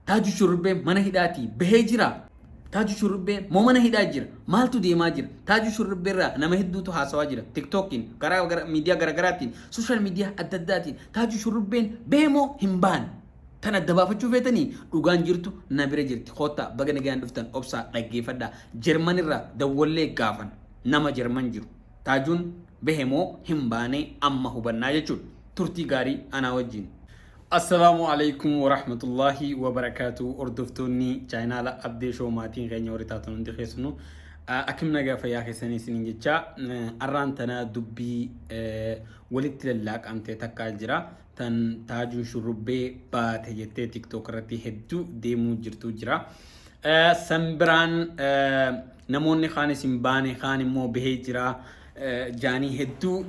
taaju shurrubbee mana hidhaati bahee jira taaju shurrubbee moo mana hidhaa jira maaltu deemaa jira taaju shurrubbee irraa nama hedduutu haasawaa jira tiktokiin karaa miidiyaa garaagaraatiin sooshaal miidiyaa adda addaatiin taaju shurrubbeen bahee moo hin baane tana dabaafachuu feetanii dhugaan jirtu na bira jirti khoota baga nagaan dhuftan obsaa dhaggeeffadhaa Jarman irraa dawwallee gaafan nama Jarman jiru taajuun bahee moo hin baane amma hubannaa jechuudha turtii gaarii anaa wajjin. Assalamu alaikum wa rahmatullahi wa barakatuh. Ordoftoonni channel Abdee Show maatiin keenya waritaatu hundi keessanu akim nagaa fayyaa keessanii isiniin jecha arraan tana dubbii walitti lallaaqamtee takkaa jira tan taajuu shurrubbee baate jettee TikTok irratti hedduu deemuu jirtu jira. Sanbiraan namoonni kaan isin baane kaan immoo bahee jira jaanii hedduu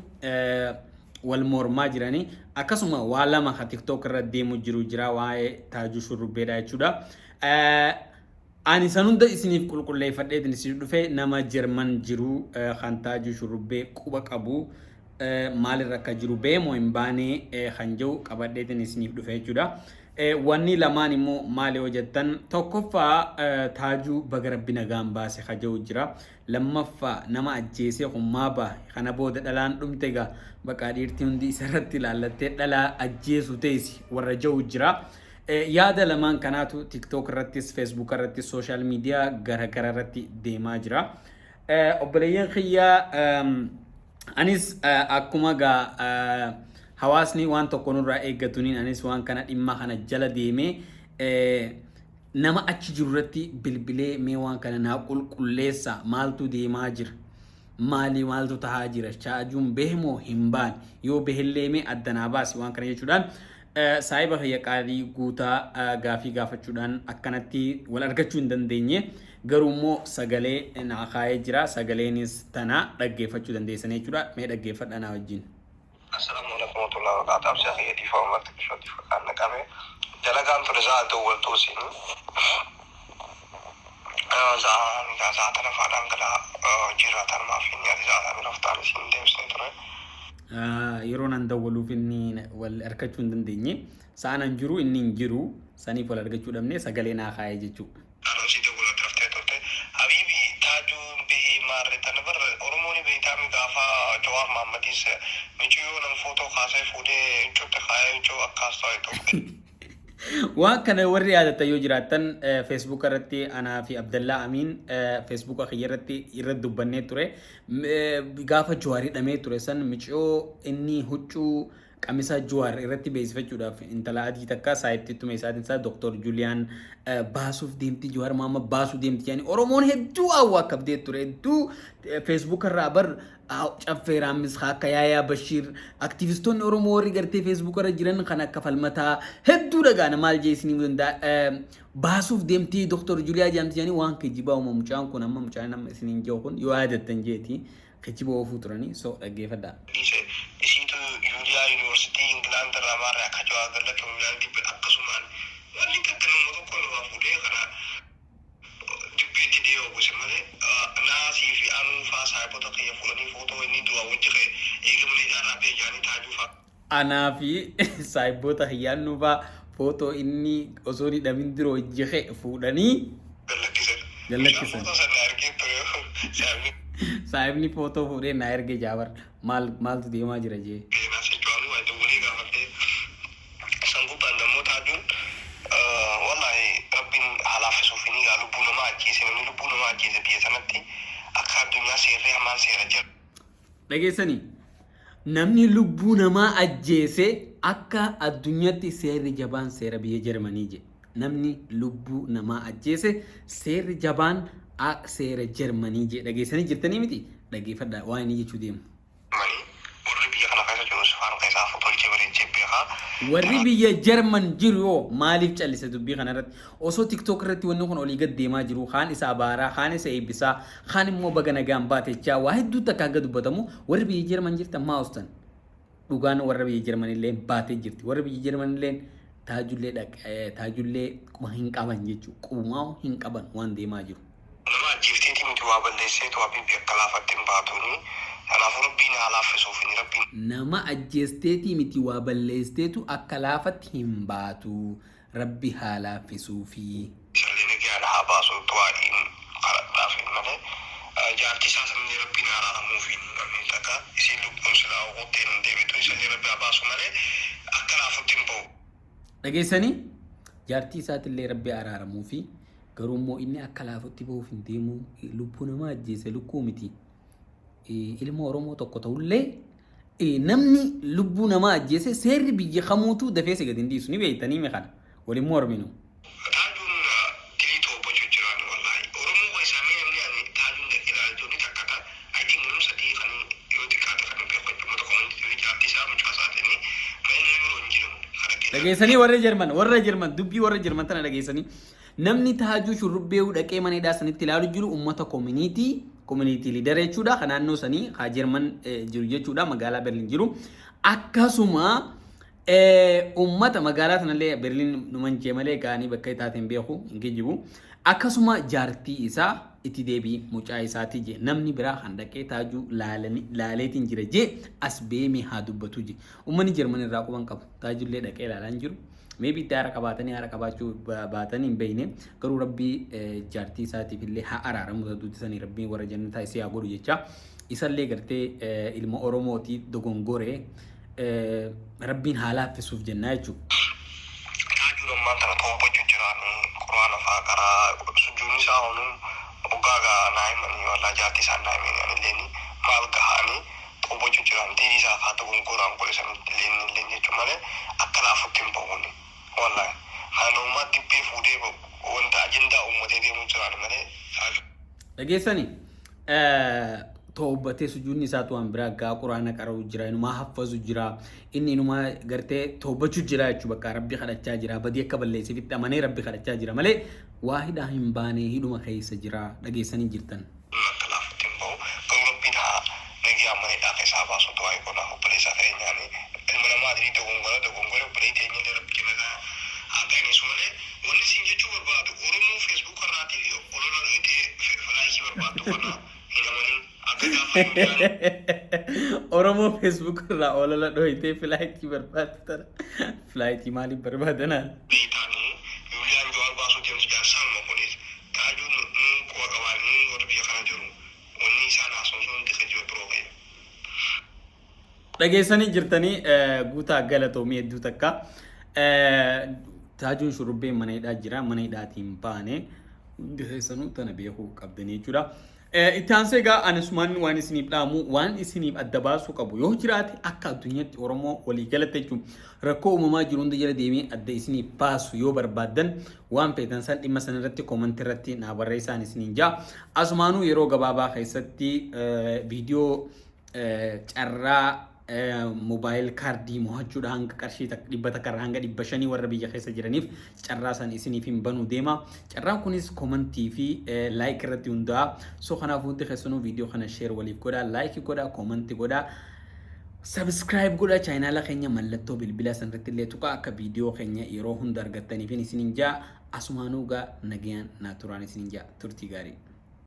wal mormaa jiranii akkasuma waa lama ka TikTok irra deemu jiru jira waa'ee taajuu shurrubbeedha jechuudha. Ani sanunda isiniif qulqulleeffadheetin isin dhufe nama Jarman jiru kan taajuu shurrubbee quba qabu maalirra akka jiru beemoo hin baane kan jiru qabadheetin isiniif dhufe jechuudha. Wanni lamaan immoo maali hojjettan tokkoffaa taajuu baga rabbi nagaan baase kaja'u jira lammaffaa nama ajjeesee hummaa baa kana booda dhalaan dhumte gaa bakka dhiirtii hundi isarratti ilaallattee dhalaa ajjeesu teessi warra ja'u jira. Yaada lamaan kanaatu TikTok irrattis Facebook irrattis social media garagara irratti deemaa jira. Obboleeyyan kiyyaa anis akkuma gaa hawaasni waan tokko nurraa eeggatuuniin anis waan kana dhimma kana jala deemee nama achi jiru irratti bilbilee mee waan kana naa qulqulleessa maaltu deemaa jira maaltu tahaa jira taajuun behemoo hin baane yoo behellee mee addanaa baasi waan kana jechuudhaan saayiba kiyya qaalii guutaa gaafii gaafachuudhaan akkanatti wal argachuu hin dandeenye garuu immoo sagalee naa kaayee jira sagaleenis tana dhaggeeffachuu dandeessan jechuudha mee dhaggeeffadha naa wajjin. Assalamu alaikum warahmatullahi wabarakatuh. Absa khiyati fa umat shoti fa kan naqame. Jalagan to zaat awwal tosin. Zaat ana fadan kala jiratan ma fi ni zaat min aftar sin dem sentre. Yeroon an dawwaluuf inni wal argachuu hin dandeenye sa'an an jiru inni hin jiru saniif wal argachuu dhabne sagalee naa kaayee jechuudha. Arosi dawwala traftee tote habibi taaju bihi marre tanbar oromoni beitami gafa jawar mamadis michiyo nan foto khase fude chotte khaye jo akasta to waan kana warri yaadata yoo jiraatan Facebook irratti anaa fi Abdallah Amin Facebook irratti irra dubbannee ture gaafa Jawaar hidhamee ture san michoo inni huccuu qamisa Jawaar irratti beeksifachuudhaaf intala adii takka saayibti tume isaatiin isaa Dr. Julian baasuuf deemti Jawaar maama baasuu deemti yani Oromoon hedduu awwaakabdee ture hedduu Facebook irraa bar caffeeraamis akka Yaayaa Bashiir aktivistoonni Oromoo warri gartee Facebook irra jiran kan akka falmataa hedduu dhagaan maal jeesni mudanda baasuuf deemti Dr. Julian jaamti yani waan kijibaa uumamu mucaan kun amma mucaan amma isiniin jiru kun yoo yaadattan jeeti kijibaa ofuu turanii so dhaggeeffadha. University England ramara akajwa agalla community akkasumaan wanni takkan tokko lama fuudhee kana dubbiitti dhiyoo gosimale naasii fi anuu faa saayibota kiyya fuudhanii footoo inni du'a wajji ka'e eegamanii dhaabee jaanii taajuu faa. Anaa fi saayibota kiyyaannuu faa footoo inni osoo ni dhamin dura wajji ka'e fuudhanii galakkisan. Saayibni footoo fuudhee na erge jaabar maaltu deemaa jira jee. Dhageessanii namni lubbuu namaa ajjeese akka addunyaatti seerri jabaan seera biyya Jarmanii jedhe namni lubbuu namaa ajjeese seerri jabaan seera Jarmanii jedhe dhageessanii jirtanii miti dhageeffadhaa waan inni jechuu deemu. Warri biyya Jarman jiru yoo maaliif callise dubbii kana irratti osoo TikTok irratti wanni kun olii gad deemaa jiru kaan isa abaaraa kaan isa eebbisaa kaan immoo baga nagaan baatechaa waa hedduu takka akka dubbatamu warri biyya Jarman jirtan maa ostan dhugaan warra biyya Jarman illee baatee jirti warra biyya Jarman illee taajullee quba hin qaban jechuudha qubumaa hin qaban waan deemaa jiru. Nama ajjeefteetii miti waa balleesseetu waa biyya akka laafattiin baatuuni. Kanaafuu rabbiin haa laaffisuuf hin rabbiin. Nama ajjeesteetii miti waa balleesseetu akka laafatti hin baatu. ربي هالا في صوفي سلينا جال حباسو توائم قرأ في ماله جارتي ساسن ربي نارا موفين من تكا يسيلو كونسلا وقتين ديبتو يسلي ربي حباسو ماله أكلا فتن بو dhageessanii jaartii isaatiillee rabbi araaramuu fi garuu immoo inni akka laafotti bahuuf hin deemu lubbuu namaa ajjeese lukkuu miti ilma Oromoo tokko ta'ullee namni lubbuu namaa ajjeese seerri biyya kamuutu dafee si gadi hin dhiisu ni beektanii mee kana waliin morminu. dhageessanii warra Jarman dubbii warra Jarman tana dhageessanii namni taajuu shurrubbeewu dhaqee mana hidhaa sanitti ilaalu jiru uummata community leader jechuudha kan naannoo sanii haa Jarman jiru jechuudha magaalaa Berliin jiru akkasuma uummata magaalaa sanallee Berliin numan jee malee gaanii bakka itaatiin beeku hin geejjibu akkasuma jaartii isaa itti deebii mucaa isaati je namni biraa kan dhaqee taajuu laaleetiin jira je as beemee haa dubbatu je uummanni Jarman irraa quban qabu taajullee dhaqee ilaalaa hin jiru maybe daara qabaatanii haara qabaachuu baatanii hin beekne garuu rabbii jaartii isaatiif illee haa araaramu taduutti sanii rabbiin warra jannataa isii haa godhu jecha isallee gartee ilma Oromooti dogongoree rabbiin haa laaffisuuf jennaa jechuudha. Taajuu ammaan tana toobachuu jiraan quraana fa'aa karaa sujuun isaa ooluun ogaaga naa'imanii wallaa jaartii isaan naa'imanii anilleen maal gahaanii toobachuu jiraan tiirii isaa fa'aa dogongoraan godhe sanitti illeen jechuun malee akka laafutti hin ba'uuni. والله أنا ما تبي فودي وأنت أجندة أمتي دي مجرد مني dhageessanii toobatee sujuudni isaatu waan biraa gaa quraana qara'u jira inumaa haffazu jira inni inumaa gartee toobachuu jira jechuudha bakka rabbi kadhachaa jira badii akka balleessifitti amanee rabbi kadhachaa jira malee waa hidhaa hin baane hidhuma keessa jira dhageessanii jirtan. Oromoo Facebook irraa olola dhohitee filaayitii barbaadatan filaayitii maaliif barbaadanaa? dhageessanii jirtanii guutaa galatoomii hedduu takka taajuun shurrubbeen mana hidhaa jira mana hidhaatiin baane hundi tana beekuu qabdanii jechuudha. itti aansee egaa anasumaan waan isiniif dhaamu waan isiniif adda baasuu qabu yoo jiraate akka addunyaatti Oromoo walii galatti jechuun rakkoo uumamaa jiru hunda jala deemee adda isiniif baasu yoo barbaadan waan feetan san dhimma sana irratti koomantii irratti naa barreessaa isiniin jaa asumaanuu yeroo gabaabaa keessatti viidiyoo carraa موبايل كاردي موجود هنگ كرشي تك دبته كر هنگ دبشني ورا بيجا خيسة جرانيف چرا سان اسني فيم بنو ديما چرا كونيس كومنت تي في لايك رتيون دا سو خنا فوت خسنو فيديو خنا شير ولي كودا لايك كودا كومنت كودا سبسكرايب كودا channel خنيا ملتو بالبلا سن رتلي توكا ك فيديو خنيا يرو هندر گتني فين سنينجا اسمانوغا نگيان ناتوراني سنينجا ترتي غاري